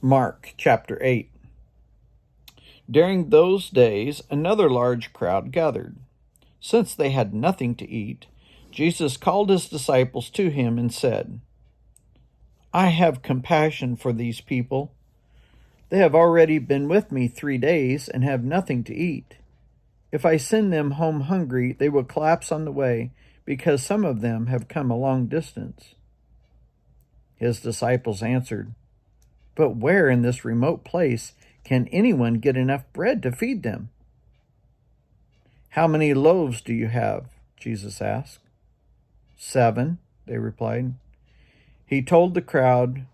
Mark chapter 8. During those days, another large crowd gathered. Since they had nothing to eat, Jesus called his disciples to him and said, "I have compassion for these people. They have already been with me 3 days and have nothing to eat. If I send them home hungry, they will collapse on the way, because some of them have come a long distance." His disciples answered, "But where in this remote place can anyone get enough bread to feed them?" "How many loaves do you have?" Jesus asked. "7," they replied. He told the crowd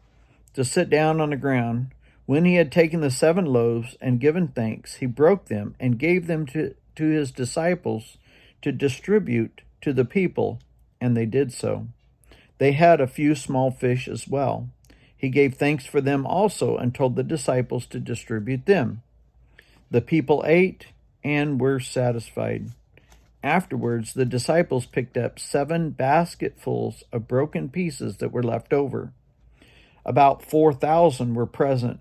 to sit down on the ground. When he had taken the 7 loaves and given thanks, he broke them and gave them to his disciples to distribute to the people, and they did so. They had a few small fish as well. He gave thanks for them also and told the disciples to distribute them. The people ate and were satisfied. Afterwards, the disciples picked up 7 basketfuls of broken pieces that were left over. About 4,000 were present.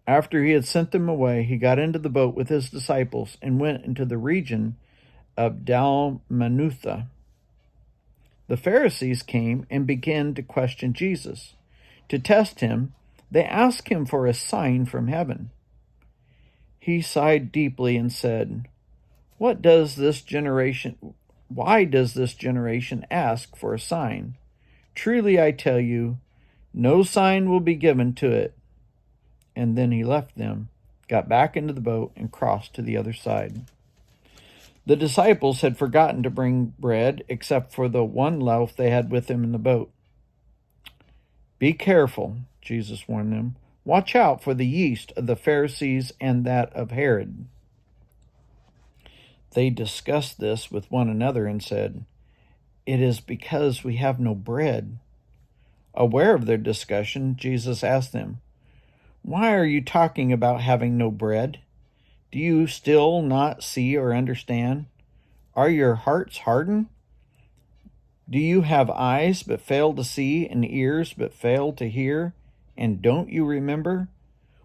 After he had sent them away, he got into the boat with his disciples and went into the region of Dalmanutha. The Pharisees came and began to question Jesus. To test him, they asked him for a sign from heaven. He sighed deeply and said, Why does this generation ask for a sign? Truly I tell you, no sign will be given to it." And then he left them, got back into the boat, and crossed to the other side. The disciples had forgotten to bring bread except for the 1 loaf they had with them in the boat. "Be careful," Jesus warned them. "Watch out for the yeast of the Pharisees and that of Herod." They discussed this with one another and said, "It is because we have no bread." Aware of their discussion, Jesus asked them, "Why are you talking about having no bread? Do you still not see or understand? Are your hearts hardened? Do you have eyes but fail to see and ears but fail to hear? And don't you remember?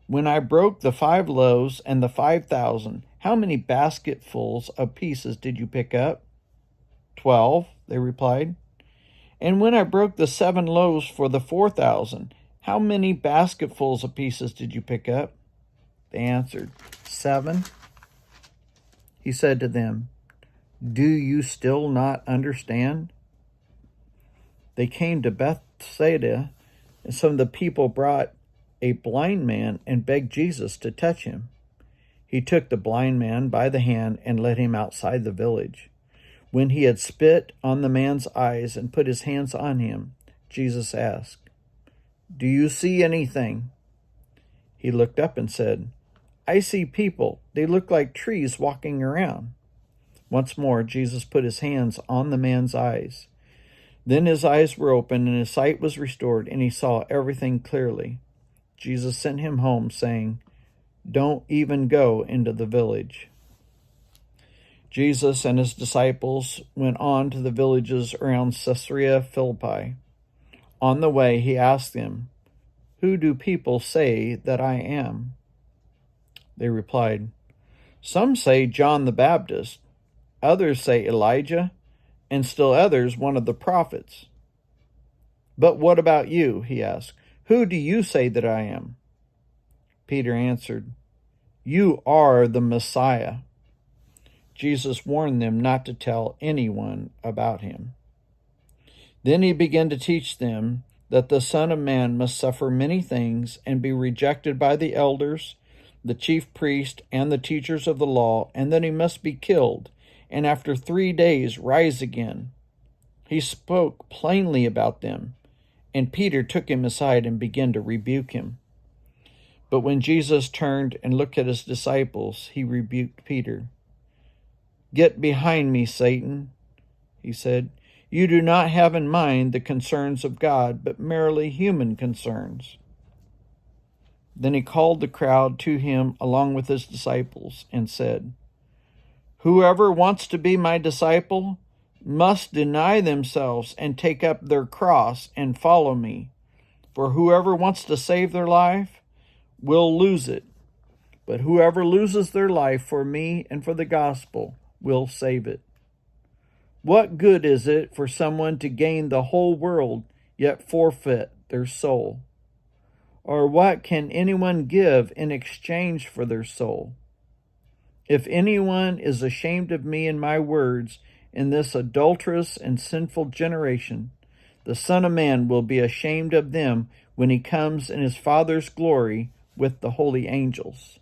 When I broke the 5 loaves and the 5,000, how many basketfuls of pieces did you pick up?" 12, they replied. "And when I broke the 7 loaves for the 4,000, how many basketfuls of pieces did you pick up?" They answered, 7. He said to them, "Do you still not understand?" They came to Bethsaida, and some of the people brought a blind man and begged Jesus to touch him. He took the blind man by the hand and led him outside the village. When he had spit on the man's eyes and put his hands on him, Jesus asked, "Do you see anything?" He looked up and said, "I see people. They look like trees walking around." Once more, Jesus put his hands on the man's eyes. Then his eyes were opened and his sight was restored, and he saw everything clearly. Jesus sent him home, saying, "Don't even go into the village." Jesus and his disciples went on to the villages around Caesarea Philippi. On the way, he asked them, "Who do people say that I am?" They replied, "Some say John the Baptist, others say Elijah, and still others one of the prophets." "But what about you?" he asked. "Who do you say that I am?" Peter answered, "You are the Messiah." Jesus warned them not to tell anyone about him. Then he began to teach them that the Son of Man must suffer many things and be rejected by the elders, the chief priests, and the teachers of the law, and that he must be killed, and after 3 days rise again. He spoke plainly about them, and Peter took him aside and began to rebuke him. But when Jesus turned and looked at his disciples, he rebuked Peter. "Get behind me, Satan," he said. "You do not have in mind the concerns of God, but merely human concerns." Then he called the crowd to him along with his disciples and said, "Whoever wants to be my disciple must deny themselves and take up their cross and follow me. For whoever wants to save their life will lose it, but whoever loses their life for me and for the gospel will save it. What good is it for someone to gain the whole world yet forfeit their soul? Or what can anyone give in exchange for their soul? If anyone is ashamed of me and my words in this adulterous and sinful generation, the Son of Man will be ashamed of them when he comes in his Father's glory with the holy angels.